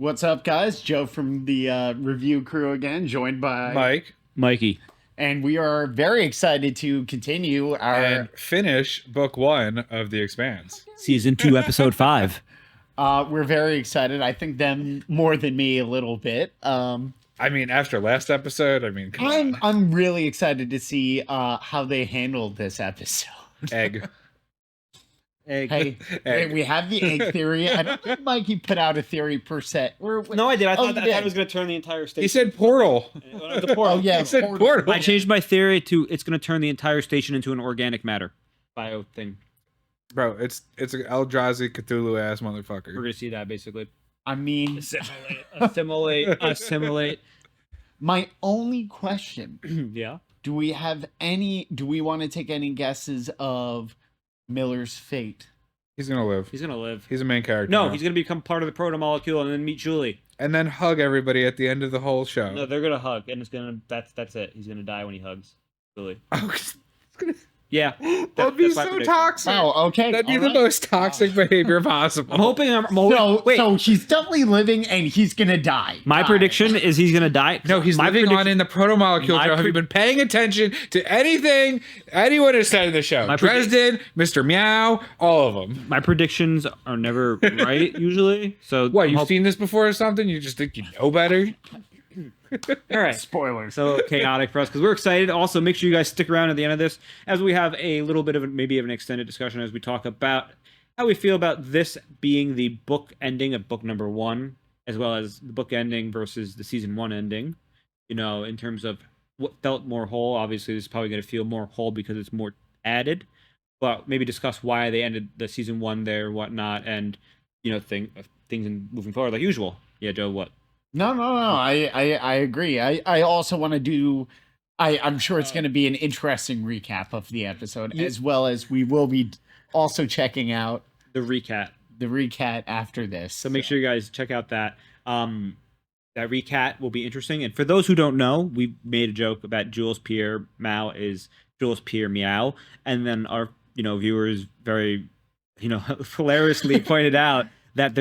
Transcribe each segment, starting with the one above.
What's up, guys? Joe from the review crew again, joined by Mikey. And we are very excited to continue and finish book 1 of The Expanse. Season 2, episode 5. We're very excited. I think them more than me a little bit. I mean, after last episode, I'm really excited to see how they handled this episode. Egg. Hey, we have the egg theory. I don't think Mikey put out a theory per se. No, I did. I thought it was going to turn the entire station. He said portal. The portal. Oh, yeah, he said portal. I changed my theory to it's going to turn the entire station into an organic matter bio thing. Bro, it's an Eldrazi Cthulhu ass motherfucker. We're going to see that basically. I mean, assimilate. My only question. Yeah. Do we want to take any guesses of Miller's fate? He's gonna live. He's going to live. He's a main character. No, now. he's going to become part of the proto-molecule and then meet Julie. And then hug everybody at the end of the whole show. No, they're going to hug and that's it. He's going to die when he hugs Julie. Oh, it's gonna... Yeah. That'd be that's my so prediction. toxic. Wow, okay. That'd be the most toxic behavior possible. I'm hoping So he's definitely living and he's gonna die. My prediction is he's going to die. No, he's living on in the proto-molecule show. Have you been paying attention to anything anyone has said in the show? Dresden, Mr. Meow, all of them. My predictions are never right, usually. So What, you've seen this before or something? You just think you know better? All right. Spoilers. So chaotic for us because we're excited. Also, make sure you guys stick around at the end of this as we have a little bit of maybe an extended discussion as we talk about how we feel about this being the book ending of book number 1, as well as the book ending versus the season 1 ending. You know, in terms of what felt more whole. Obviously, this is probably going to feel more whole because it's more added. But maybe discuss why they ended the season 1 there, whatnot, and things moving forward like usual. Yeah, Joe, what? No. I agree. I also want to do. I'm sure it's going to be an interesting recap of the episode, as well as we will be also checking out the recap after this. So make sure you guys check out that. That recap will be interesting. And for those who don't know, we made a joke about Jules Pierre Mao is Jules Pierre Meow, and then our viewers very hilariously pointed out that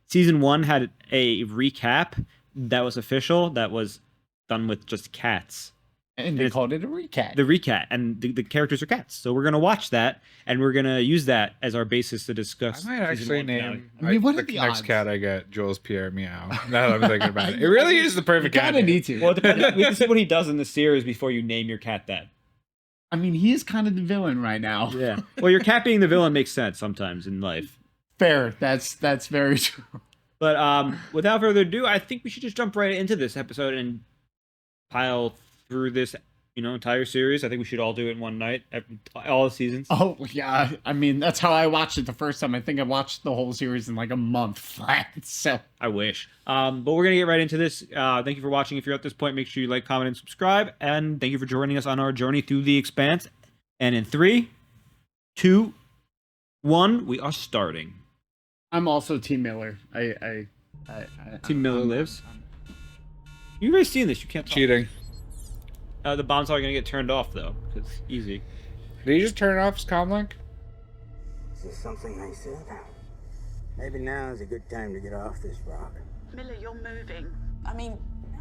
season 1 had a recap that was official, that was done with just cats. And they called it a recap. The recap, and the characters are cats. So we're going to watch that, and we're going to use that as our basis to discuss. I might actually name what are the the next odds? cat I get, Jules Pierre Meow. Now that I'm thinking about it. It really is the perfect cat. You kind of need to. Well, it depends. We have to see what he does in the series before you name your cat that. I mean, he is kind of the villain right now. Yeah. Well, your cat being the villain makes sense sometimes in life. Fair. That's very true. But without further ado, I think we should just jump right into this episode and pile through this, entire series. I think we should all do it in one night, all the seasons. Oh, yeah. I mean, that's how I watched it the first time. I think I watched the whole series in like a month flat. So I wish. But we're going to get right into this. Thank you for watching. If you're at this point, make sure you like, comment, and subscribe. And thank you for joining us on our journey through The Expanse. And in 3, 2, 1, we are starting. I'm also Team Miller. Team Miller lives. You've already seen this. You can't talk. Cheating. The bombs are going to get turned off, though, because easy. Did he just turn off his comlink? Is there something I said? Maybe now is a good time to get off this rock. Miller, you're moving. I mean,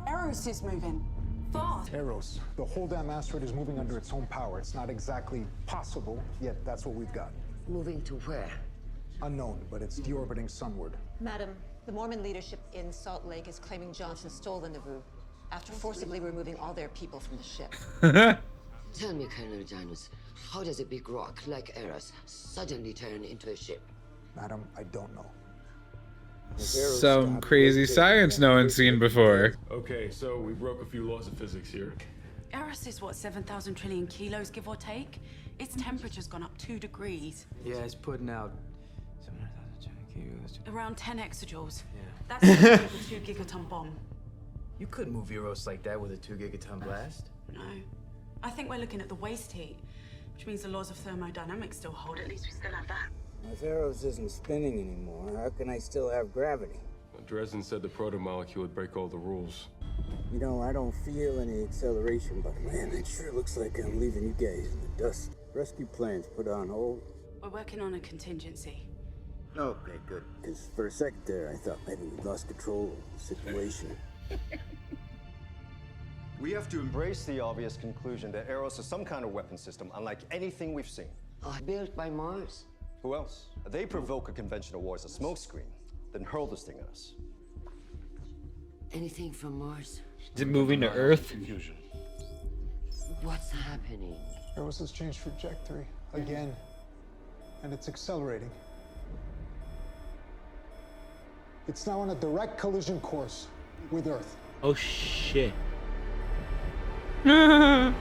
Eros is moving. Fast. Eros. The whole damn asteroid is moving under its own power. It's not exactly possible, yet that's what we've got. Moving to where? Unknown, but it's deorbiting sunward. Madam, the Mormon leadership in Salt Lake is claiming Johnson stole the Nauvoo after forcibly removing all their people from the ship. Tell me, Colonel Janus, how does a big rock like Eros suddenly turn into a ship? Madam, I don't know. Some crazy science no one's seen before. Okay, so we broke a few laws of physics here. Eros is what, 7,000 trillion kilos, give or take? Its temperature's gone up 2 degrees. Yeah, it's putting out 7,000 kilos. Around 10 exajoules. Yeah. That's equivalent to a 2 gigaton bomb. You couldn't move Eros like that with a 2 gigaton blast. No. I think we're looking at the waste heat, which means the laws of thermodynamics still hold. At least we still have that. If Eros isn't spinning anymore, how can I still have gravity? Dresden said the proto-molecule would break all the rules. You know, I don't feel any acceleration, but man, it sure looks like I'm leaving you guys in the dust. Rescue plans put on hold. We're working on a contingency. Okay, good. Because for a second there, I thought maybe we lost control of the situation. We have to embrace the obvious conclusion that Eros is some kind of weapon system unlike anything we've seen. Built by Mars. Who else? They provoke a conventional war as a smokescreen, then hurl this thing at us. Anything from Mars? Is it moving to Earth? Confusion. What's happening? Eros has changed trajectory again, and it's accelerating. It's now on a direct collision course with Earth. Oh shit. I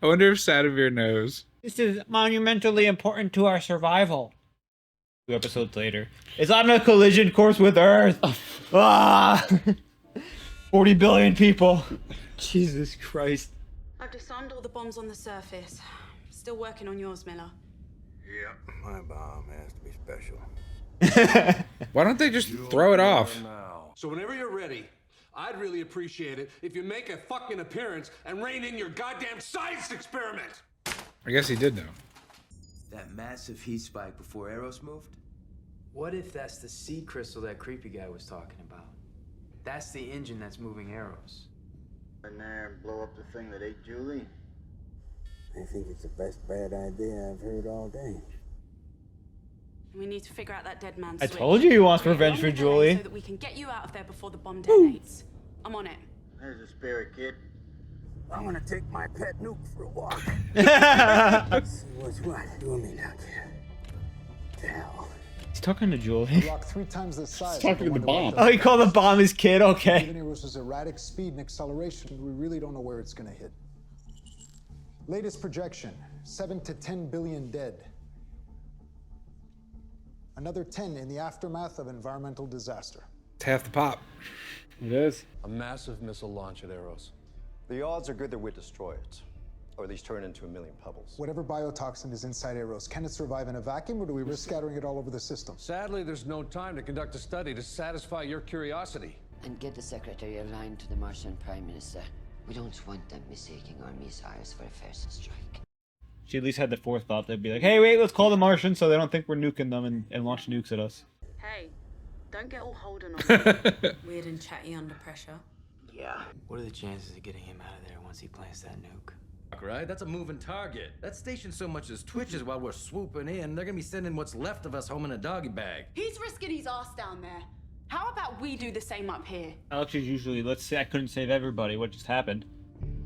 wonder if Sadovir knows. This is monumentally important to our survival. 2 episodes later. It's on a collision course with Earth. 40 billion people. Jesus Christ. I've disarmed all the bombs on the surface. Still working on yours, Miller. Yep, my bomb has to be special. Why don't they just throw it off? So whenever you're ready, I'd really appreciate it if you make a fucking appearance and rein in your goddamn science experiment. I guess he did know. That massive heat spike before Eros moved? What if that's the seed crystal that creepy guy was talking about? That's the engine that's moving Eros. And there, blow up the thing that ate Julie. I think it's the best bad idea I've heard all day. We need to figure out that dead man's I switch. told you he wants Create revenge a for long delay Julie. So that we can get you out of there before the bomb detonates. I'm on it. There's a spirit, kid. I'm gonna take my pet nuke for a walk. See what's what. Do me now, kid. Hell. He's talking to Julie. A rock 3 times the size. talking to the bomb. Oh, he called the bomb his kid? Okay. Given Eros' erratic speed and acceleration, we really don't know where it's gonna hit. Latest projection, 7 to 10 billion dead. Another 10 in the aftermath of environmental disaster. It's half the pop. It is. A massive missile launch at Eros. The odds are good that we destroy it, or at least turn it into a million pebbles. Whatever biotoxin is inside Eros, can it survive in a vacuum, or do we risk scattering it all over the system? Sadly, there's no time to conduct a study to satisfy your curiosity. And get the secretary aligned to the Martian Prime Minister. We don't want them mistaking our missiles for a first strike. She at least had the forethought. They'd be like, hey, wait, let's call the Martians so they don't think we're nuking them and launch nukes at us. Hey, don't get all Holden on me. Weird and chatty under pressure. Yeah. What are the chances of getting him out of there once he plants that nuke? Right? That's a moving target. That station so much as twitches while we're swooping in. They're gonna be sending what's left of us home in a doggy bag. He's risking his ass down there. How about we do the same up here? Alex is usually, let's say I couldn't save everybody. What just happened?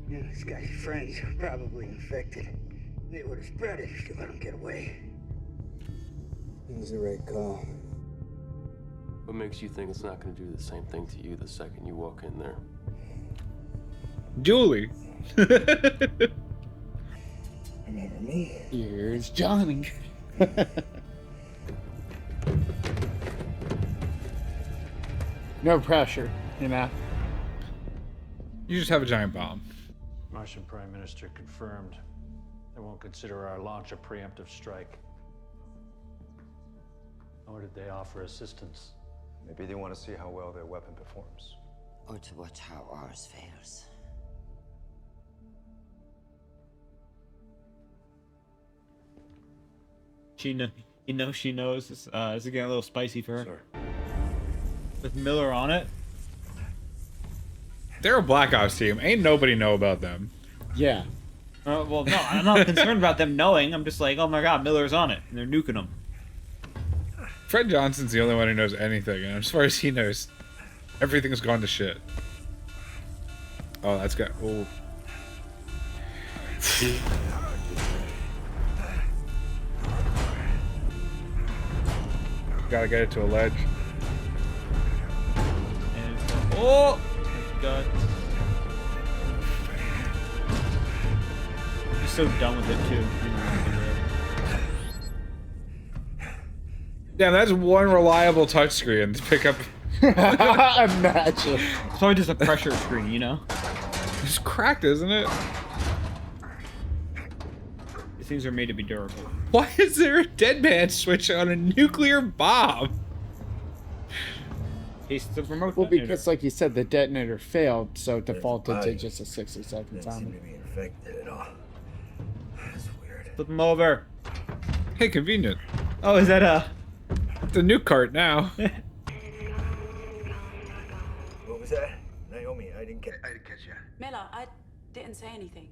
Yeah, this guy's friends are probably infected. They would have spread it if you let them get away. It was the right call. What makes you think it's not going to do the same thing to you the second you walk in there? Julie. Remember me? Here's Johnny. No pressure, you know. You just have a giant bomb. Martian Prime Minister confirmed they won't consider our launch a preemptive strike. Nor did they offer assistance. Maybe they want to see how well their weapon performs. Or to watch how ours fails. She knows. It's getting a little spicy for her. Sir. With Miller on it. They're a Black Ops team. Ain't nobody know about them. Yeah. Well, no, I'm not concerned about them knowing. I'm just like, oh my god, Miller's on it, and they're nuking them. Fred Johnson's the only one who knows anything, and as far as he knows, everything's gone to shit. Oh, that's got. Oh. Gotta get it to a ledge. And oh, God. He's so done with it too. Yeah, that's one reliable touchscreen to pick up. Imagine. It's probably just a pressure screen, you know? It's cracked, isn't it? These things are made to be durable. Why is there a dead man switch on a nuclear bomb? It's the remote Well, detonator. because like you said, the detonator failed, so it defaulted to just a 60-second Doesn't seem timer. to be infected at all. That's weird. Flip them over. Hey, convenient. Oh, is that the nuke cart now? What was that? Naomi, I didn't catch you. Miller, I didn't say anything.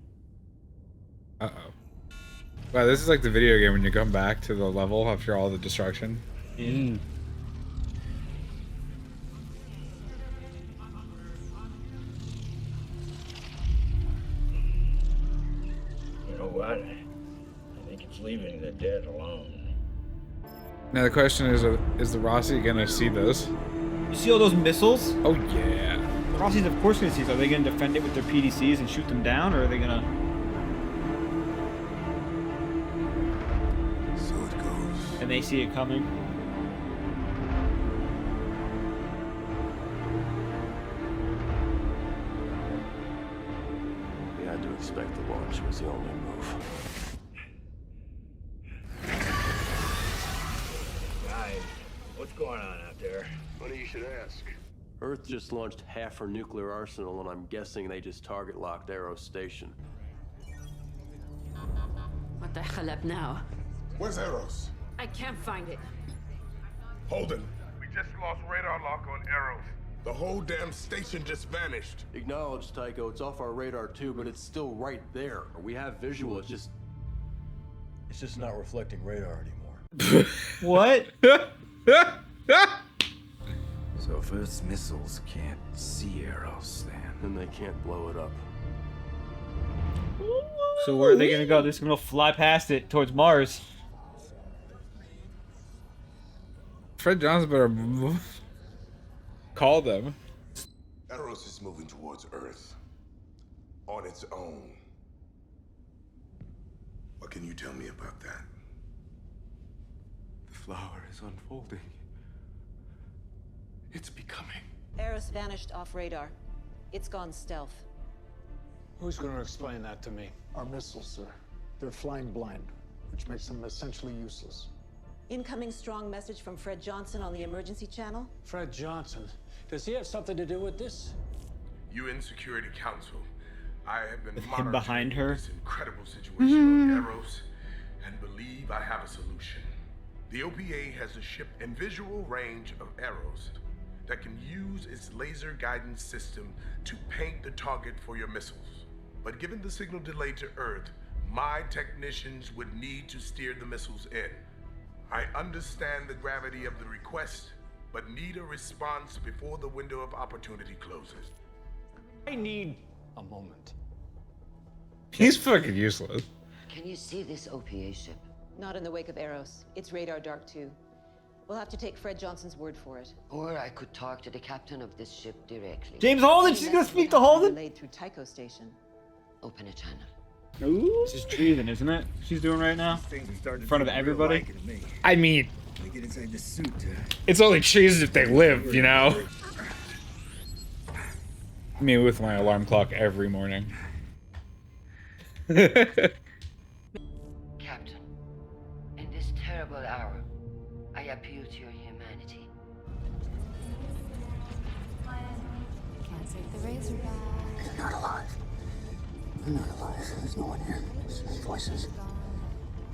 Uh-oh. Wow, this is like the video game when you come back to the level after all the destruction. Mm. You know what? I think it's leaving the dead alone. Now the question is the Rossi gonna see those? You see all those missiles? Oh yeah. Rossi's of course gonna see these. Are they gonna defend it with their PDCs and shoot them down, or are they gonna? So it goes. And they see it coming. We had to expect the launch was the only move. Guys, what's going on out there? Funny you should ask. Earth just launched half her nuclear arsenal, and I'm guessing they just target locked Arrow Station. What the hell up now? Where's Arrows? I can't find it. Holden. We just lost radar lock on Arrows. The whole damn station just vanished. Acknowledged, Tycho. It's off our radar too, but it's still right there. We have visual. It's just not reflecting radar anymore. What? So if Earth's missiles can't see Arrows, then they can't blow it up. So where are they gonna go? They're just gonna fly past it towards Mars. Fred Johnson better call them. Arrows is moving towards Earth. On its own. What can you tell me about that? the flower is unfolding. It's becoming. Eros vanished off radar. It's gone stealth. Who's going to explain that to me? Our missiles, sir. They're flying blind, which makes them essentially useless. Incoming strong message from Fred Johnson on the emergency channel. Fred Johnson. Does he have something to do with this? UN Security Council. I have been With him monitoring behind her. this incredible situation on Arrows and believe I have a solution. The OPA has a ship in visual range of Arrows that can use its laser guidance system to paint the target for your missiles. But given the signal delay to Earth, my technicians would need to steer the missiles in. I understand the gravity of the request, but need a response before the window of opportunity closes. I need a moment. He's fucking useless. Can you see this OPA ship? Not in the wake of Eros. It's radar dark too. We'll have to take Fred Johnson's word for it. Or I could talk to the captain of this ship directly. James Holden, she's gonna speak to Holden? Relayed through Tycho Station. Open a channel. Ooh. This is treason, isn't it? She's doing right now. In front of everybody. I mean, Get inside the suit. it's only treason if they live, you know? Me with my alarm clock every morning. Captain, in this terrible hour, I appeal to your humanity. Can't take the Razorback. I'm not alive. I'm not alive. There's no one here. Just voices.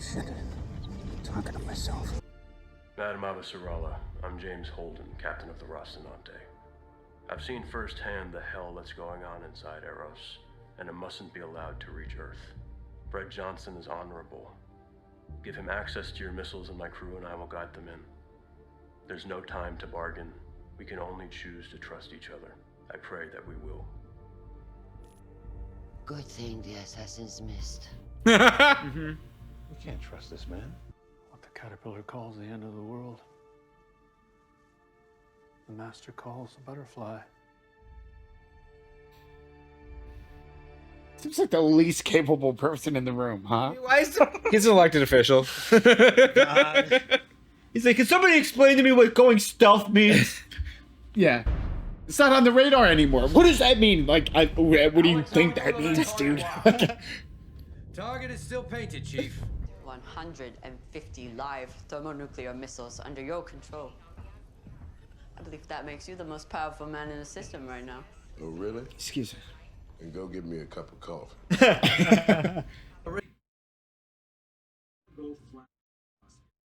Shit. I'm talking to myself. Madam Abasarala, I'm James Holden, captain of the Rocinante. I've seen firsthand the hell that's going on inside Eros, and it mustn't be allowed to reach Earth. Fred Johnson is honorable. Give him access to your missiles and my crew and I will guide them in. There's no time to bargain. We can only choose to trust each other. I pray that we will. Good thing the assassins missed. You can't trust this man. What the caterpillar calls the end of the world, the master calls the butterfly. Seems like the least capable person in the room, huh? He's an elected official. He's like, can somebody explain to me what going stealth means? Yeah. It's not on the radar anymore. What does that mean? Like, what do you think that means, dude? Target is still painted, Chief. 150 live thermonuclear missiles under your control. I believe that makes you the most powerful man in the system right now. Oh, really? Excuse me. And go get me a cup of coffee.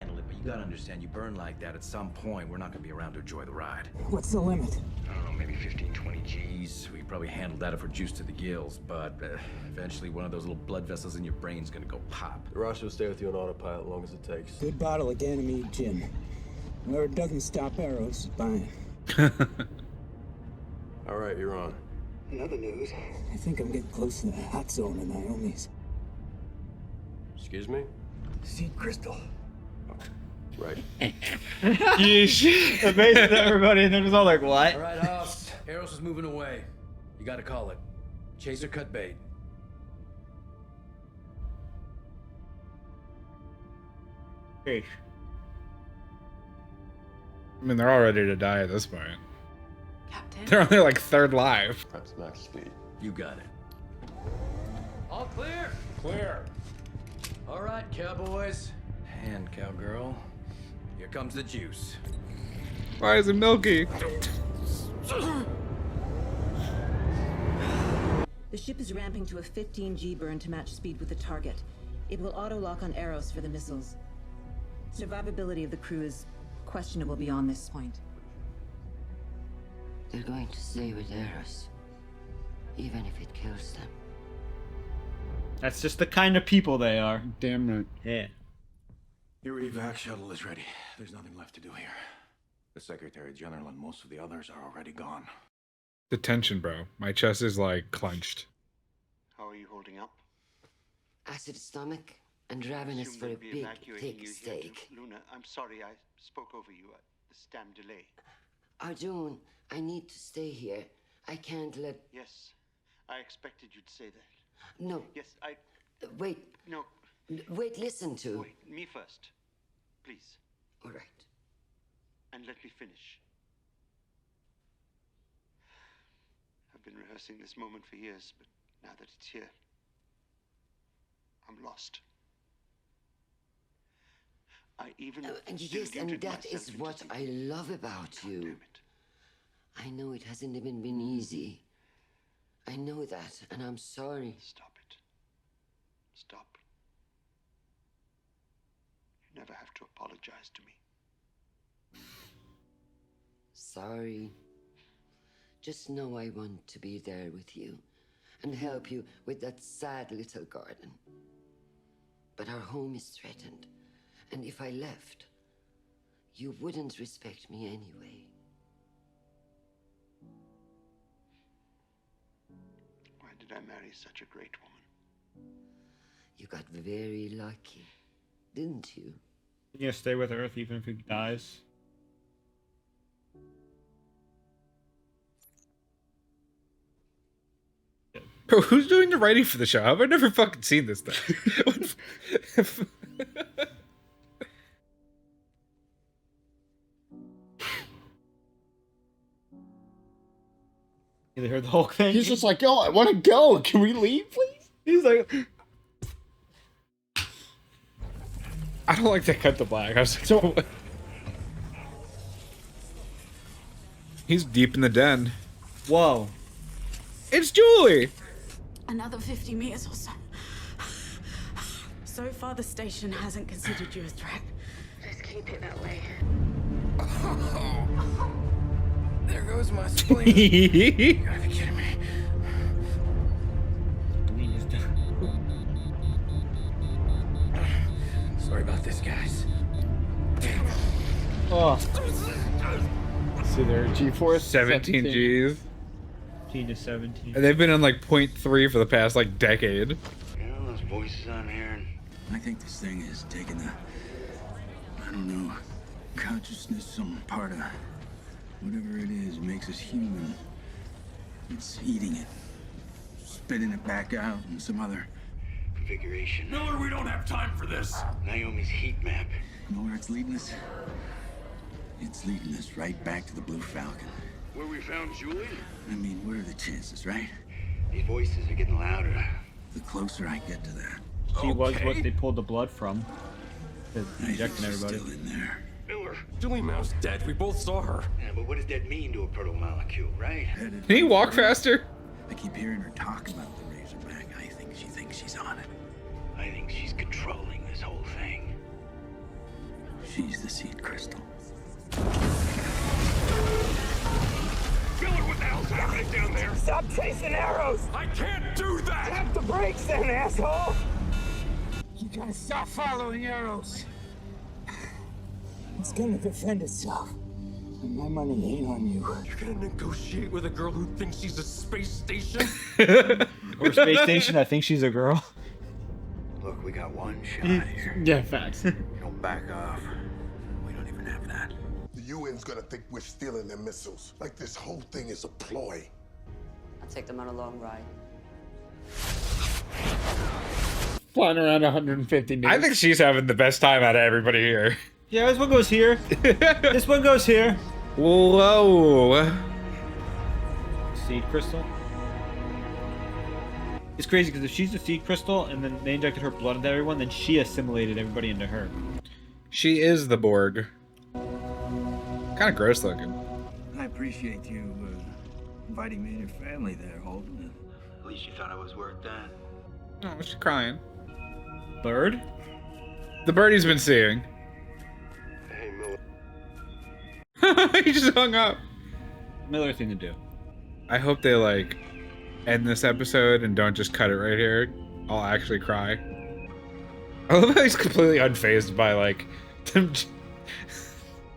Handle it, but you You gotta understand, you burn like that, at some point, we're not gonna be around to enjoy the ride. What's the limit? I don't know, maybe 15, 20 G's. We could probably handle that if we're juiced to the gills, but eventually one of those little blood vessels in your brain's gonna go pop. The Rush will stay with you on autopilot as long as it takes. Good bottle of Ganymede gin. Whoever doesn't stop arrows is buying. All right, you're on. In other news, I think I'm getting close to the hot zone in Naomi's. Excuse me? Seed crystal. Right. Yeesh. Amazing to everybody, and they're just all like, what? All right, House. Eros is moving away. You gotta call it. Chaser cut bait. Fish. I mean, they're all ready to die at this point. Captain? They're on their like third life. That's max speed. You got it. All clear. Clear. All right, cowboys. And cowgirl. Here comes the juice. Why is it milky? The ship is ramping to a 15 G burn to match speed with the target. It will auto-lock on arrows for the missiles. Survivability of the crew is questionable beyond this point. They're going to stay with Eros, even if it kills them. That's just the kind of people they are. Damn it. Yeah. Your evac shuttle is ready. There's nothing left to do here. The Secretary General and most of the others are already gone. The tension, bro. My chest is like clenched. How are you holding up? Acid stomach and ravenous for a big, thick steak. Luna, I'm sorry I spoke over you. This damn delay. Arjun, I need to stay here. I can't let... Yes, I expected you'd say that. No. Yes, I... Wait. No. Wait, listen to... Wait, me first. Please. All right. And let me finish. I've been rehearsing this moment for years, but now that it's here, I'm lost. I even and still yes, and deluded that myself is into what thinking, I love about you. I know it hasn't even been easy. I know that, and I'm sorry. Stop it. Stop. You never have to apologize to me. Sorry. Just know I want to be there with you and help you with that sad little garden. But our home is threatened, and if I left, you wouldn't respect me anyway. Why did I marry such a great woman? You got very lucky, didn't you? You gonna stay with Earth even if he dies? Bro, who's doing the writing for the show? I've never fucking seen this thing. You heard the whole thing? He's just like, yo, I want to go. Can we leave, please? He's like... I don't like that cut to black. I was like, so... He's deep in the den. Whoa. It's Julie! Another 50 meters or so. So far, the station hasn't considered you a threat. Just keep it that way. There goes my spleen. You gotta be kidding me. Sorry about this, guys. Oh. See there, G-force 17 G's. 15 to 17. And they've been on like 0.3 for the past like decade. You know those voices I'm hearing? I think this thing is taking the, I don't know, consciousness, some part of whatever it is makes us human. It's eating it, spitting it back out in some other configuration. Miller, we don't have time for this. Naomi's heat map. You know where it's leading us? It's leading us right back to the Blue Falcon. Where we found Julie? I mean, what are the chances, right? These voices are getting louder. The closer I get to that. She was what they pulled the blood from. They're injecting everybody. Still in there. Miller, Julie Mao's dead. We both saw her. Yeah, but what does that mean to a proto-molecule, right? Can he walk faster? I keep hearing her talk about the Razorback. I think she thinks she's on it. I think she's controlling this whole thing. She's the seed crystal. Killer, what the hell's happening down there? Stop chasing arrows! I can't do that! Tap the brakes then, asshole! You gotta stop following arrows. It's gonna defend itself. And my money ain't on you. You're gonna negotiate with a girl who thinks she's a space station? Or space station, I think she's a girl. Look, we got one shot here. Yeah, facts. You don't back off. We don't even have that. The UN's gonna think we're stealing their missiles. Like this whole thing is a ploy. I'll take them on a long ride. Flying around 150 meters. I think she's having the best time out of everybody here. Yeah, this one goes here. This one goes here. Whoa. Seed crystal. It's crazy because if she's the seed crystal and then they injected her blood into everyone, then she assimilated everybody into her. She is the Borg. Kind of gross looking. I appreciate you inviting me and your family there, Holden. At least you thought I was worth that. Oh, she's crying. Bird? The bird he's been seeing. Hey, Miller. He just hung up. Miller thing to do. I hope they like end this episode and don't just cut it right here. I'll actually cry. I love how he's completely unfazed by like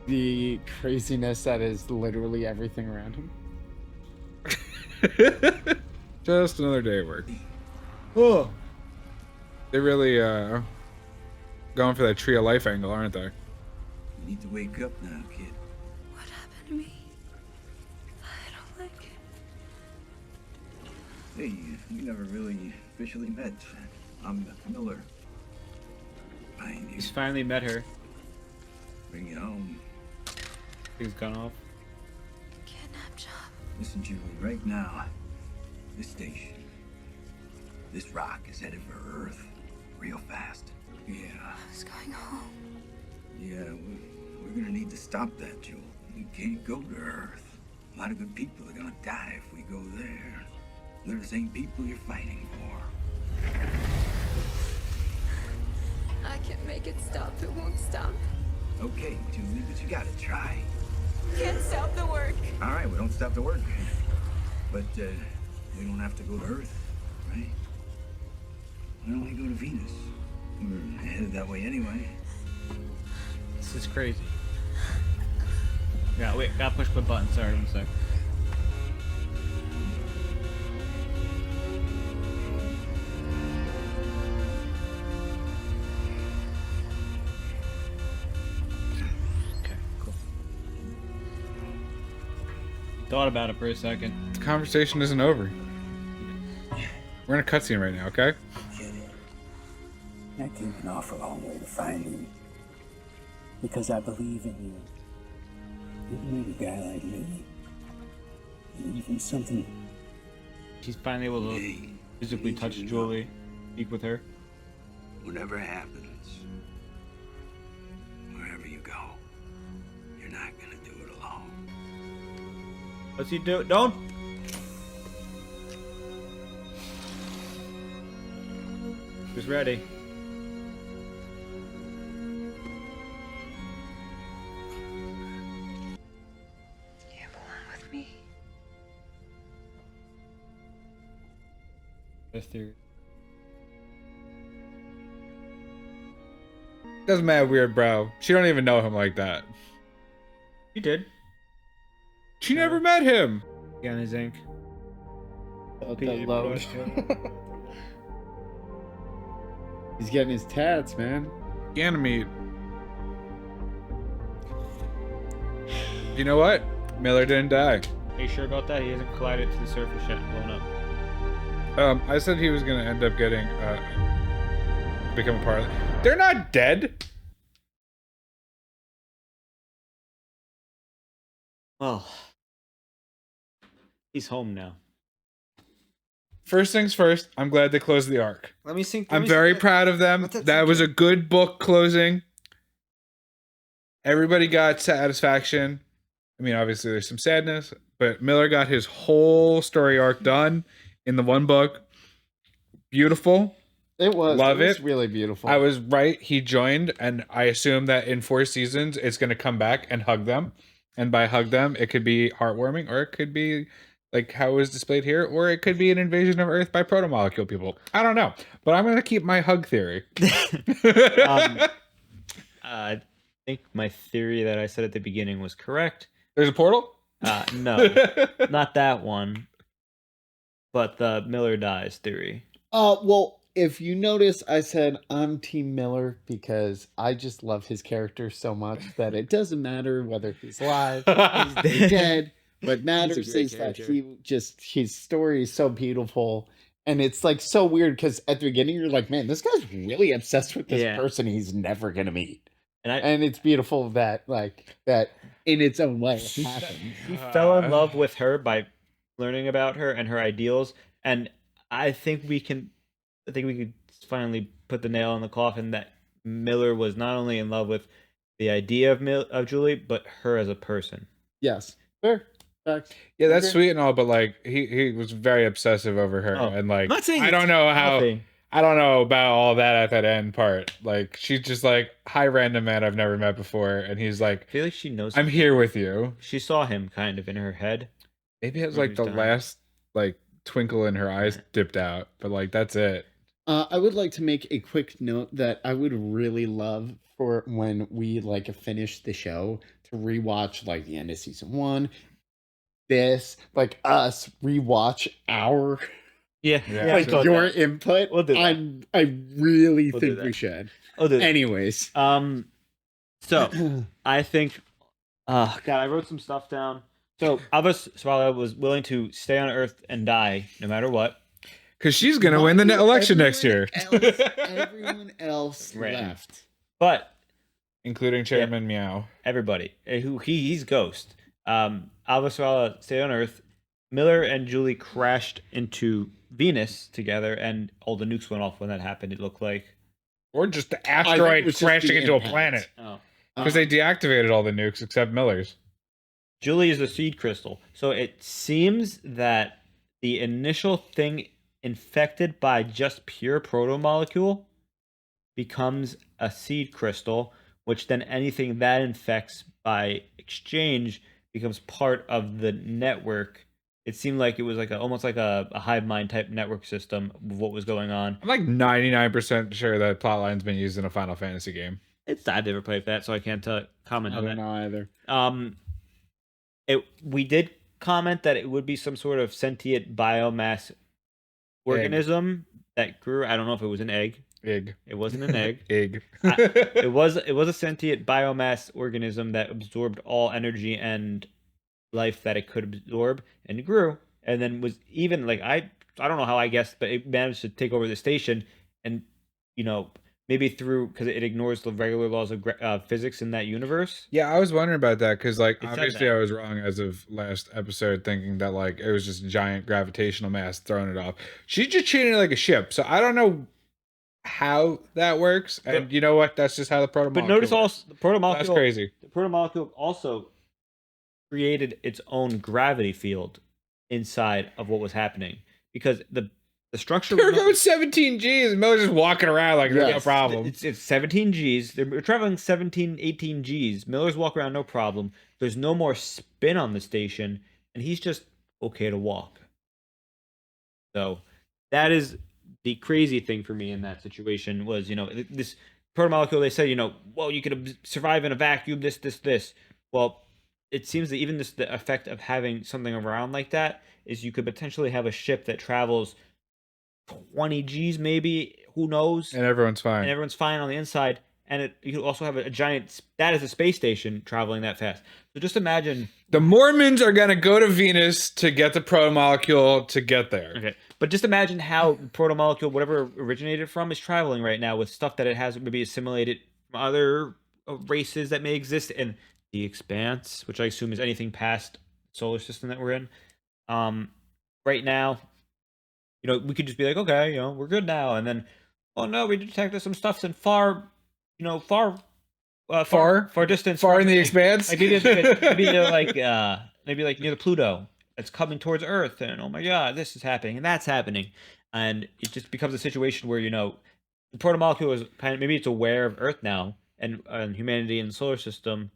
the craziness that is literally everything around him. Just another day at work. Oh. They're really going for that tree of life angle, aren't they? You need to wake up now, kid. What happened to me? I don't like it. Hey, we never really officially met. I'm Miller. He's finally met her. Bring you home. He's gone off. Kidnap job. Listen, Julie, right now, this station, this rock is headed for Earth real fast. Yeah. I was going home. Yeah, we're gonna need to stop that, Jewel. We can't go to Earth. A lot of good people are gonna die if we go there. They're the same people you're fighting for. I can't make it stop. It won't stop. Okay, Julie, but you gotta try. Can't stop the work. All right, we don't stop the work. But we don't have to go to Earth, right? Why don't we go to Venus? We're headed that way anyway. This is crazy. Yeah, wait, gotta push my button. Sorry, one sec. Okay, cool. Thought about it for a second. The conversation isn't over. We're in a cutscene right now, okay? I came an awful long way to find you. Because I believe in you. You need a guy like me. Even something. She's finally able to physically touch Julie, speak with her. Whatever happens, wherever you go, you're not gonna do it alone. What's he do? Don't! Who's ready? You belong with me. Best theory. Doesn't matter, weird bro. She don't even know him like that. You did. She never met him. Yeah, on his ink. He's getting his tats, man. Ganymede. You know what? Miller didn't die. Are you sure about that? He hasn't collided to the surface yet and blown up. I said he was gonna end up getting become a part of it. They're not dead. Well, he's home now. First things first, I'm glad they closed the arc. Let me think. I'm very proud of them. That was a good book closing. Everybody got satisfaction. I mean, obviously there's some sadness, but Miller got his whole story arc done in the one book. Beautiful. It was. Love it was it. really beautiful. I was right. He joined, and I assume that in 4 seasons, it's going to come back and hug them. And by hug them, it could be heartwarming, or it could be like how it was displayed here, or it could be an invasion of Earth by proto-molecule people. I don't know. But I'm going to keep my hug theory. I think my theory that I said at the beginning was correct. There's a portal? No, not that one. But the Miller dies theory. Well, if you notice, I said I'm Team Miller because I just love his character so much that it doesn't matter whether he's alive, he's dead. What matters is that his story is so beautiful. And it's like so weird because at the beginning you're like, man, this guy's really obsessed with this person he's never gonna meet. And it's beautiful that that in its own way it happens. He fell in love with her by learning about her and her ideals, and I think we could finally put the nail in the coffin that Miller was not only in love with the idea of Julie, but her as a person. Yes, fair. Yeah, that's sweet and all, but like he was very obsessive over her, and like I don't know I don't know about all that at that end part. Like she's just like, hi, random man I've never met before, and he's like, I feel like she knows. I'm here with you. She saw him kind of in her head. Maybe it was like the last like twinkle in her eyes dipped out, but like that's it. I would like to make a quick note that I would really love for when we like finish the show to rewatch like the end of season 1. This like us rewatch our like your input. We'll do that. I really think we should. We'll do that. Anyways, so I think, God, I wrote some stuff down. So Albus Swallow was willing to stay on Earth and die no matter what, because she's gonna win the election next year. Everyone else left, but including Chairman Meow. Everybody who he's Ghost. Albus Swallow stayed on Earth. Miller and Julie crashed into Venus together, and all the nukes went off when that happened. It looked like, or just the asteroid crashing into a planet. Because they deactivated all the nukes except Miller's. Julie is a seed crystal. So it seems that the initial thing infected by just pure protomolecule becomes a seed crystal, which then anything that infects by exchange becomes part of the network. It seemed like it was like almost like a hive mind type network system of what was going on. I'm like 99% sure that plotline's been used in a Final Fantasy game. I've never played that, so I can't comment on that. I don't know either. We did comment that it would be some sort of sentient biomass organism that grew. I don't know if it was an egg. It wasn't an egg. It was a sentient biomass organism that absorbed all energy and life that it could absorb, and it grew, and then was even like I don't know how I guessed, but it managed to take over the station, and maybe through because it ignores the regular laws of physics in that universe. Yeah, I was wondering about that because like obviously I was wrong as of last episode, thinking that like it was just a giant gravitational mass throwing it off. She's just treating it like a ship, so I don't know how that works, and you know what? That's just how the protomolecule. But notice also the protomolecule. That's crazy. The protomolecule also created its own gravity field inside of what was happening because the structure. They're going 17 Gs, and Miller's just walking around like there's no problem. It's 17 Gs. They're traveling 17, 18 Gs. Miller's walking around no problem. There's no more spin on the station, and he's just okay to walk. So that is the crazy thing for me in that situation was, this protomolecule, they said, well, you could survive in a vacuum, this. Well, it seems that even the effect of having something around like that is you could potentially have a ship that travels 20 Gs maybe, who knows? And everyone's fine. And everyone's fine on the inside. And you could also have a giant, that is a space station traveling that fast. So just imagine. The Mormons are going to go to Venus to get the protomolecule to get there. Okay. But just imagine how the protomolecule, whatever originated from, is traveling right now with stuff that it has maybe assimilated from other races that may exist in the Expanse, which I assume is anything past solar system that we're in. Right now, we could just be like, okay, we're good now. And then, oh no, we detected some stuff in far distance. Far in the Expanse? Like maybe they're like, maybe like near the Pluto. It's coming towards Earth, and oh my God, this is happening, and that's happening. and it just becomes a situation where the protomolecule is kind of maybe it's aware of Earth now and humanity in the solar system,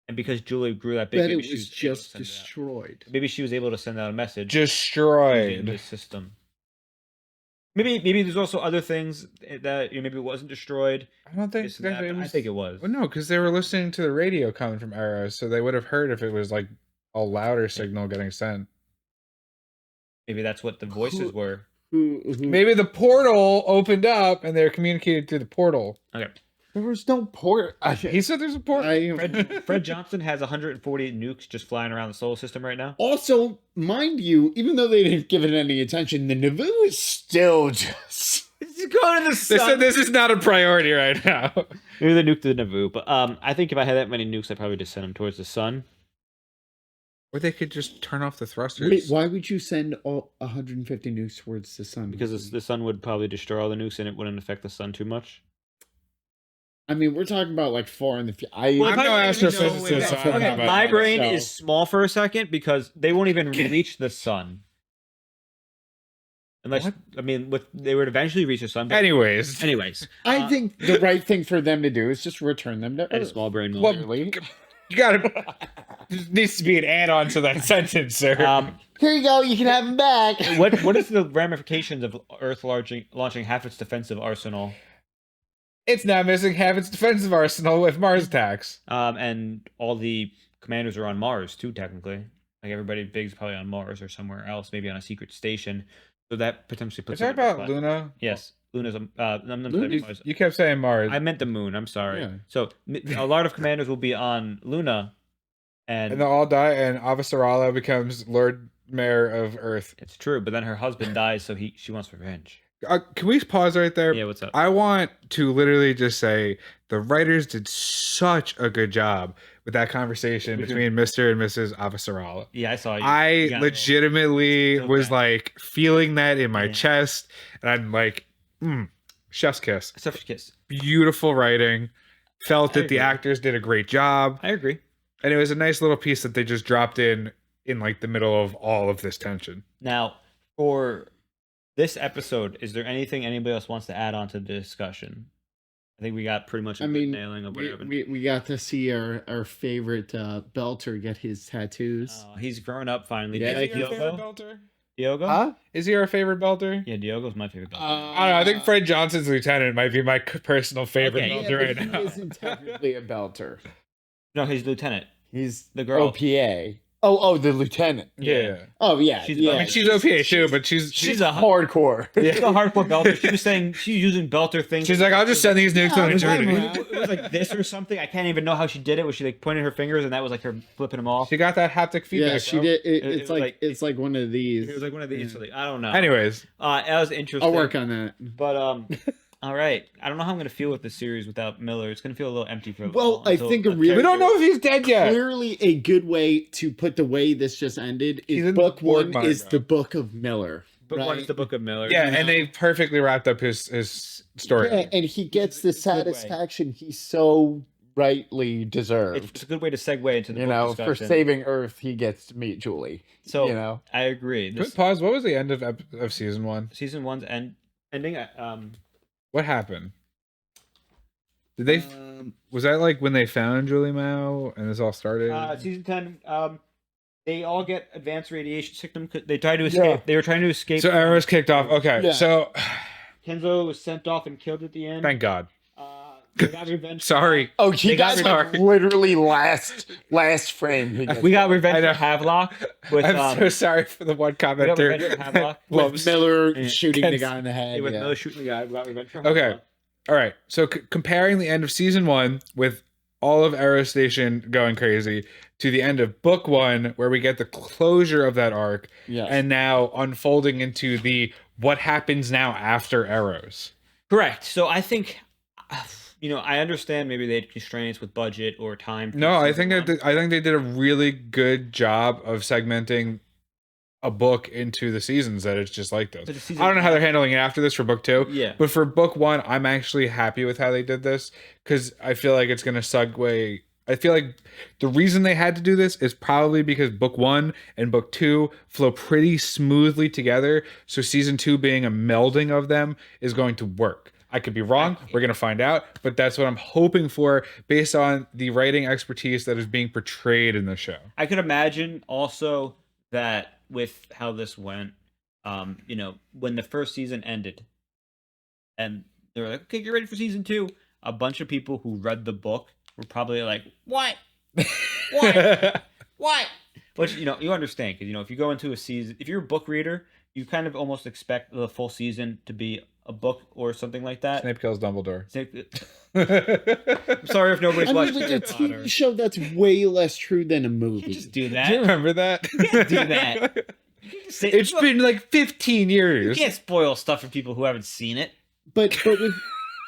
and because Julie grew that big, But it maybe she was able to just send it out. destroyed. Maybe she was able to send out a message Destroyed. using this system. Maybe there's also other things that maybe it wasn't destroyed. I don't think that, but I think it was. Well, no, because they were listening to the radio coming from Eros, so they would have heard if it was like a louder signal getting sent. Maybe that's what the voices were. Maybe the portal opened up and they're communicating through the portal. Okay. There was no port. He said there's a port. Fred Johnson has 148 nukes just flying around the solar system right now. Also, mind you, even though they didn't give it any attention, the Naboo is still just going to the sun. They said this is not a priority right now. Maybe they nuked the Naboo, but I think if I had that many nukes, I'd probably just send them towards the sun. Or they could just turn off the thrusters. Wait, why would you send all 150 nukes towards the sun? Because the sun would probably destroy all the nukes and it wouldn't affect the sun too much. I mean, we're talking about like far in the future. I'm no astrophysicist. Okay, my brain is small for a second because they won't even reach the sun. Unless, I mean, they would eventually reach the sun. But anyways. I think the right thing for them to do is just return them to Earth. And small brain Well, you gotta. There needs to be an add-on to that sentence, sir. Here you go. You can have them back. What is the ramifications of Earth launching half its defensive arsenal? It's now missing half its defensive arsenal if Mars attacks. And all the commanders are on Mars too, technically. Like everybody big's probably on Mars or somewhere else, maybe on a secret station. So that potentially puts. Is that about Luna? Yes, Luna's. You kept saying Mars. I meant the moon. I'm sorry. Yeah. So a lot of commanders will be on Luna, and they'll all die, and Avasarala becomes Lord Mayor of Earth. It's true, but then her husband dies, so she wants revenge. Can we pause right there? Yeah, what's up? I want to literally just say the writers did such a good job with that conversation between Mr. and Mrs. Avasarala. Yeah, I saw you. I legitimately was like feeling that in my chest, and I'm like, chef's kiss. Chef's kiss. Beautiful writing. Felt that the actors did a great job. I agree. And it was a nice little piece that they just dropped in like the middle of all of this tension. Now, for this episode, is there anything anybody else wants to add on to the discussion? I think we got pretty much a good nailing of what happened. We got to see our favorite Belter get his tattoos. He's grown up finally. Yeah, Like Your favorite Belter? Diogo? Huh? Is he our favorite Belter? Yeah, Diogo's my favorite Belter. I don't know. I think Fred Johnson's lieutenant might be my personal favorite Belter right now. He isn't technically a Belter. No, he's lieutenant. He's the girl. OPA. Oh, the lieutenant. Yeah. Oh, yeah. She's, yeah. I mean, she's OPA too, but she's a hardcore. She's a hardcore Belter. She was saying she's using Belter things. She's like, I'll just send these nukes on eternity. It was like this or something. I can't even know how she did it. Was she like pointing her fingers and that was like her flipping them off? She got that haptic feedback. Yeah, she bro. did. It's like one of these. It was like one of these. I don't know. Anyways, that was interesting. I'll work on that. But all right. I don't know how I'm gonna feel with this series without Miller. It's gonna feel a little empty for a Well, while. I think we don't know if he's dead yet. Clearly, a good way to put the way this just ended is book one is the book of Miller. Book one is the book of Miller. Yeah, and they perfectly wrapped up his story. Yeah, and he gets the satisfaction he so rightly deserved. It's a good way to segue into the book for discussion. saving Earth, he gets to meet Julie. So I agree. Quick pause. What was the end of season one? Season one's ending. What happened? Did they? Was that like when they found Julie Mao and this all started? Season 10. They all get advanced radiation sickness. They tried to escape. Yeah. They were trying to escape. So Arrow's kicked off. Okay, Yeah. so Kenzo was sent off and killed at the end. thank God. They got revenge. Sorry. Oh, he They got got like, literally last frame. He gets We got revenge for Havelock. With, I'm so sorry for the one we got commenter. revenge for Havelock. with Miller shooting the Ken's- guy in the head. With yeah. Miller shooting the guy. We got revenge for Okay. Havelock. All right. So comparing the end of season one with all of Arrow Station going crazy to the end of book one, where we get the closure of that arc, Yes. and now unfolding into the what happens now after Arrows. Correct. So I think, I understand maybe they had constraints with budget or time. for No, I season think one. I think they did a really good job of segmenting a book into the seasons that it's just like those. But the season I don't know how one- they're handling it after this for book two. Yeah. But for book one, I'm actually happy with how they did this because I feel like it's going to segue I feel like the reason they had to do this is probably because book 1 and book 2 flow pretty smoothly together. So season 2 being a melding of them is going to work. I could be wrong. We're going to find out. But that's what I'm hoping for based on the writing expertise that is being portrayed in the show. I could imagine also that with how this went, you know, when the first season ended and they were like, okay, get ready for season 2. A bunch of people who read the book were probably like, what? What? What? Which, you know, you understand, because, you know, if you go into a season, if you're a book reader, you kind of almost expect the full season to be a book or something like that. Snape kills Dumbledore. I'm sorry if nobody's watched with Harry a TV Potter. show, that's way less true than a movie. You just do that. Do you remember that? You can't do that. It's been like 15 years. You can't spoil stuff for people who haven't seen it.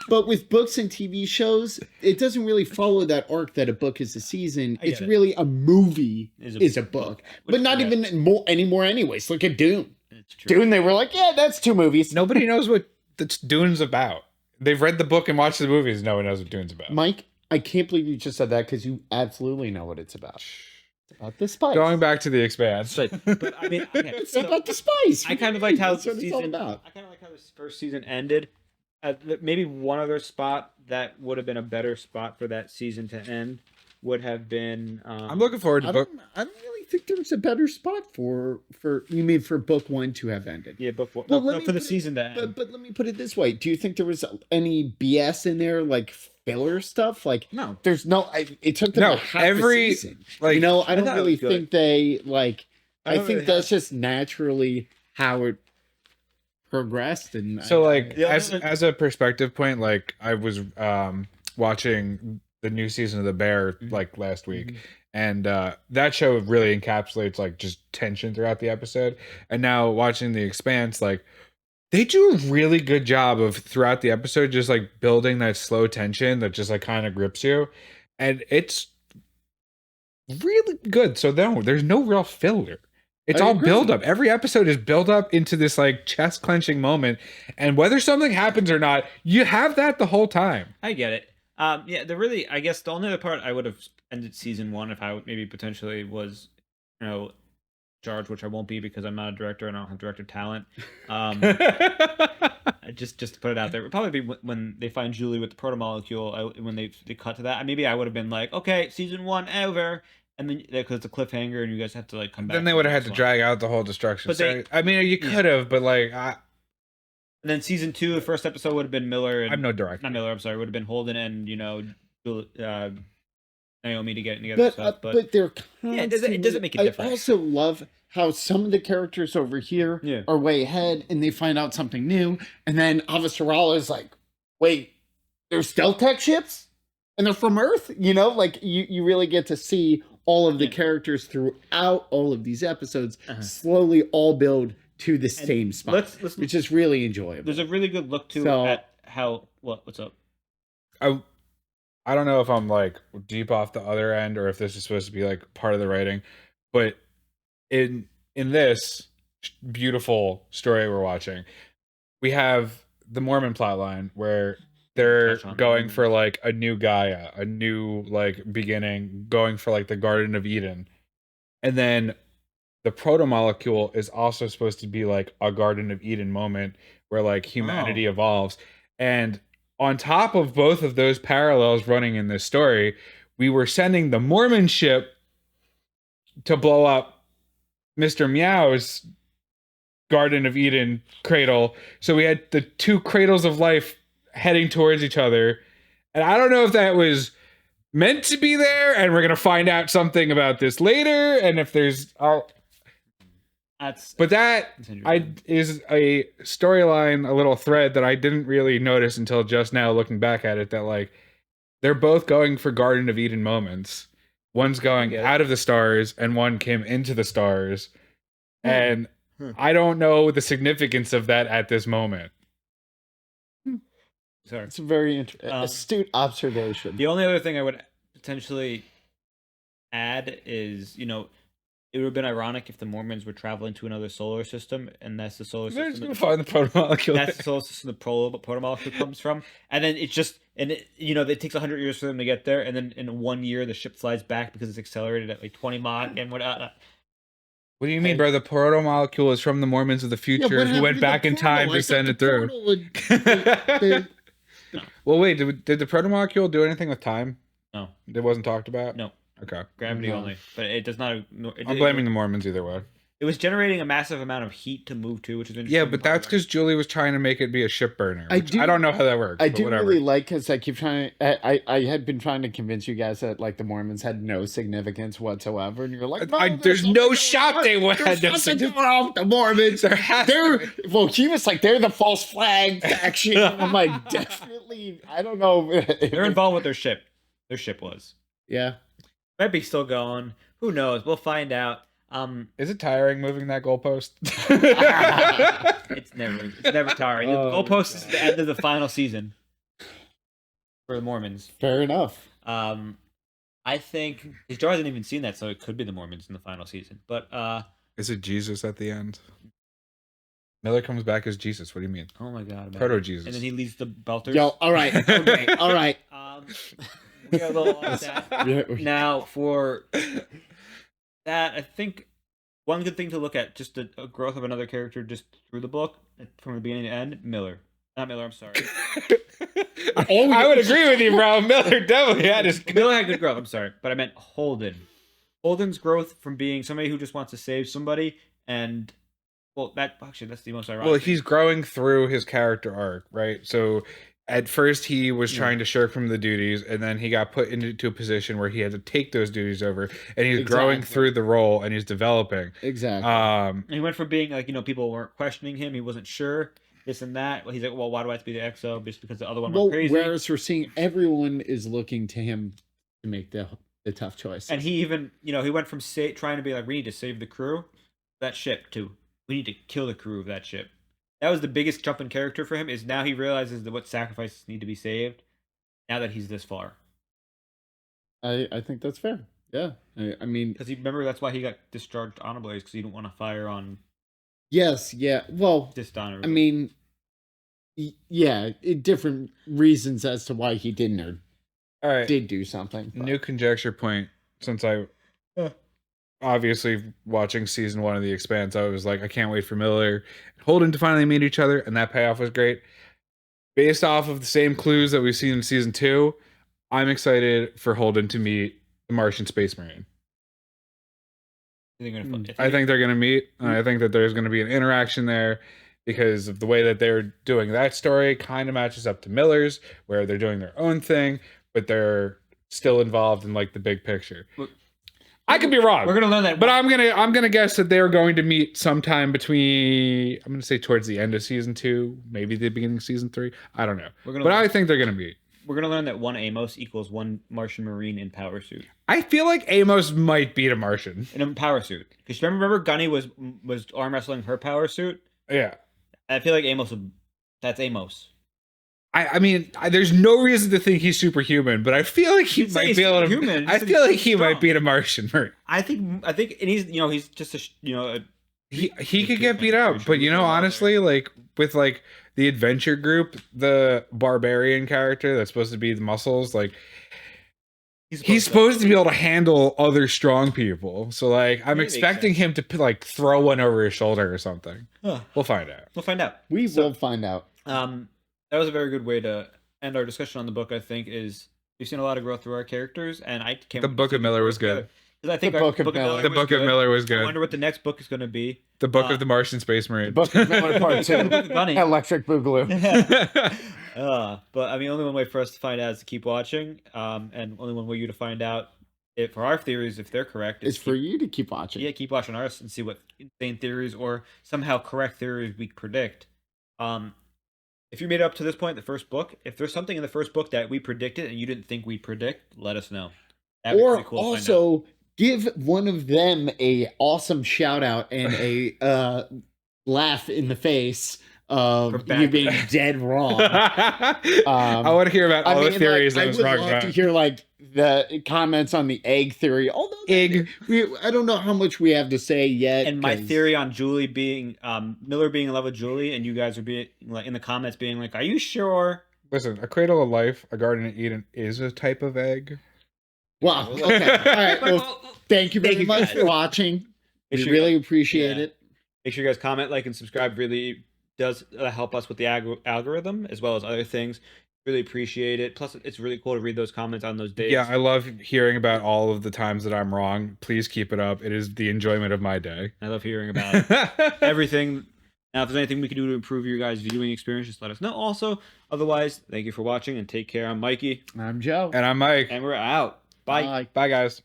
But with books and TV shows, it doesn't really follow that arc that a book is a season. It's really a movie is a book. But not even anymore anyways. Look at Dune. Dune, they were like, yeah, that's 2 movies. Nobody knows what Dune's about. They've read the book and watched the movies. No one knows what Dune's about. Mike, I can't believe you just said that because you absolutely know what it's about. It's about the spice. Going back to the Expanse. But I mean, okay, it's about the spice. I kind of liked how That's what it's all about. I kind of like how this first season ended. Maybe one other spot that would have been a better spot for that season to end would have been. I'm looking forward to book. I don't really think there was a better spot for you mean for book 1 to have ended. Yeah, book 1. Well, No, for the season to end. But let me put it this way: do you think there was any BS in there, like filler stuff? Like, no, there's no. It took them No, a half every- a season. like, you know, I don't thought it really was good. think they like. I don't think really that's just naturally how it progressed, and So like as a perspective point, like I was watching the new season of The Bear like last week, and that show really encapsulates like just tension throughout the episode. And now watching The Expanse, like they do a really good job of throughout the episode just like building that slow tension that just like kind of grips you, and it's really good. So there's no real filler. It's I all agree. build up. Every episode is built up into this like chest clenching moment, and whether something happens or not, you have that the whole time. I get it. Yeah, I guess the only other part I would have ended season 1 if I maybe potentially was, you know, charged, which I won't be because I'm not a director and I don't have director talent. Just to put it out there, it would probably be when they find Julie with the protomolecule. When they cut to that, maybe I would have been like, okay, season 1 over. And then because it's a cliffhanger and you guys have to like come back. Then they would have had to drag out the whole destruction. But So, I mean, you could have, but like, And then season 2, the first episode would have been Miller. And, I'm no director. Not Miller. I'm sorry. Would have been Holden and Naomi to get together. But they're yeah, it doesn't make a difference. I also love how some of the characters over here are way ahead, and they find out something new, and then Avasarala is like, "Wait, there's stealth tech ships, and they're from Earth." You know, like you really get to see all of the characters throughout all of these episodes slowly all build to the same spot, which is really enjoyable. There's a really good look to at how what's up. I don't know if I'm like deep off the other end or if this is supposed to be like part of the writing, but in this beautiful story we're watching, we have the Mormon plotline where they're going for like a new Gaia, a new like beginning, going for like the Garden of Eden. And then the proto-molecule is also supposed to be like a Garden of Eden moment where like humanity evolves. And on top of both of those parallels running in this story, we were sending the Mormon ship to blow up Mr. Meow's Garden of Eden cradle. So we had the 2 cradles of life heading towards each other. And I don't know if that was meant to be there, and we're going to find out something about this later. And if there's... But that is a storyline, a little thread that I didn't really notice until just now looking back at it, that like they're both going for Garden of Eden moments. One's going out of the stars and one came into the stars. And I don't know the significance of that at this moment. Sorry. It's a very astute observation. The only other thing I would potentially add is, it would have been ironic if the Mormons were traveling to another solar system, and that's the solar They're just system. gonna find the protomolecule. That's the solar system the protomolecule comes from, and then it just it takes 100 years for them to get there, and then in 1 year the ship flies back because it's accelerated at like 20 Mach and whatnot. What do you mean, bro? The protomolecule is from the Mormons of the future who went back in time to send it through. Well, wait, did the protomolecule do anything with time? No. It wasn't talked about? No. Okay. Gravity only, but it does not. I'm blaming the Mormons either way. It was generating a massive amount of heat to move to, which is interesting. Yeah, but that's because Julie was trying to make it be a ship burner. I don't know how that works. I but do whatever. really like, because I keep trying. I had been trying to convince you guys that like the Mormons had no significance whatsoever, and you're like, no, there's no shot they would. There's something going on with the Mormons. Well, he was like, they're the false flag faction. I'm like, definitely. I don't know. They're involved with their ship. Their ship was. Yeah. Might be still going. Who knows? We'll find out. Is it tiring moving that goalpost? It's never tiring. The goalpost is the end of the final season for the Mormons. Fair enough. I think Joe hasn't even seen that, so it could be the Mormons in the final season. But is it Jesus at the end? Miller comes back as Jesus. What do you mean? Oh my God, Proto Jesus. And then he leads the Belters. Yo, all right, okay, all right. We got a little off that. Now for that, I think one good thing to look at, just a growth of another character just through the book from the beginning to end. Not Miller. I'm sorry. I would agree with you, bro. Miller definitely had his. Miller had good growth. I'm sorry, but I meant Holden. Holden's growth from being somebody who just wants to save somebody, and that's the most ironic. Well, he's growing through his character arc, right? So at first he was trying to shirk from the duties, and then he got put into a position where he had to take those duties over, and he's growing through the role, and he's developing. Exactly. He went from being like, people weren't questioning him, he wasn't sure, this and that. Well, he's like, well, why do I have to be the XO? Just because the other one went crazy. Whereas we're seeing everyone is looking to him to make the tough choice. And he even, he went from trying to be like, we need to save the crew, that ship, to we need to kill the crew of that ship. That was the biggest jump in character for him, is now he realizes that what sacrifices need to be saved now that he's this far. I think that's fair. Yeah. I mean, because remember that's why he got discharged honorably, because he didn't want to fire on. Yes. Yeah. Well, dishonorably. I mean, yeah, different reasons as to why he didn't or did do something. But. New conjecture point. Since I obviously watching season 1 of The Expanse, I was like, I can't wait for Miller and Holden to finally meet each other, and that payoff was great. Based off of the same clues that we've seen in season 2, I'm excited for Holden to meet the Martian Space Marine. I think they're going to meet, and I think that there's going to be an interaction there, because of the way that they're doing that story kind of matches up to Miller's, where they're doing their own thing, but they're still involved in like the big picture. I could be wrong. We're gonna learn that, but I'm gonna guess that they're going to meet sometime between. I'm gonna say towards the end of season 2, maybe the beginning of season 3. I don't know, but I think they're gonna meet. We're gonna learn that one Amos equals one Martian Marine in power suit. I feel like Amos might beat a Martian in a power suit, because remember Gunny was arm wrestling her power suit. Yeah, I feel like that's Amos. I mean, there's no reason to think he's superhuman, but I feel like he might be able to. Human. I feel like he might beat a Martian. I think, and he's just he could get beat up, but honestly, like with like the adventure group, the barbarian character that's supposed to be the muscles, like he's supposed to be able to handle other strong people. So like, I'm expecting him to like throw one over his shoulder or something. We'll find out. We'll find out. We will find out. That was a very good way to end our discussion on the book. I think we've seen a lot of growth through our characters, and I can't. The Book of Miller was good. Because I think the Book of Miller was good. I wonder what the next book is going to be. The Book of the Martian Space Marine. Book of Miller Part 2. Electric Boogaloo. But I mean, only one way for us to find out is to keep watching, and only one way you to find out for our theories, if they're correct, is for you to keep watching. Yeah, keep watching ours and see what insane theories or somehow correct theories we predict. If you made it up to this point, the first book, if there's something in the first book that we predicted and you didn't think we'd predict, let us know. That'd or be pretty cool also give one of them a awesome shout out and a laugh in the face of you being dead wrong. I want to hear about all the theories I was wrong about. I would love to hear like the comments on the egg theory. Although I don't know how much we have to say yet. And my theory on Julie being Miller being in love with Julie, and you guys are being like in the comments being like, "Are you sure?" Listen, a cradle of life, a garden of Eden, is a type of egg. Wow. Okay. All right. Well, thank you very much for watching. We really appreciate it. Make sure you guys comment, like, and subscribe. Really does help us with the algorithm as well as other things. Really appreciate it. Plus, it's really cool to read those comments on those days. Yeah, I love hearing about all of the times that I'm wrong. Please keep it up. It is the enjoyment of my day. I love hearing about everything. Now, if there's anything we can do to improve your guys' viewing experience, just let us know. Also, otherwise, thank you for watching and take care. I'm Mikey. I'm Joe. And I'm Mike. And we're out. Bye. Bye, guys.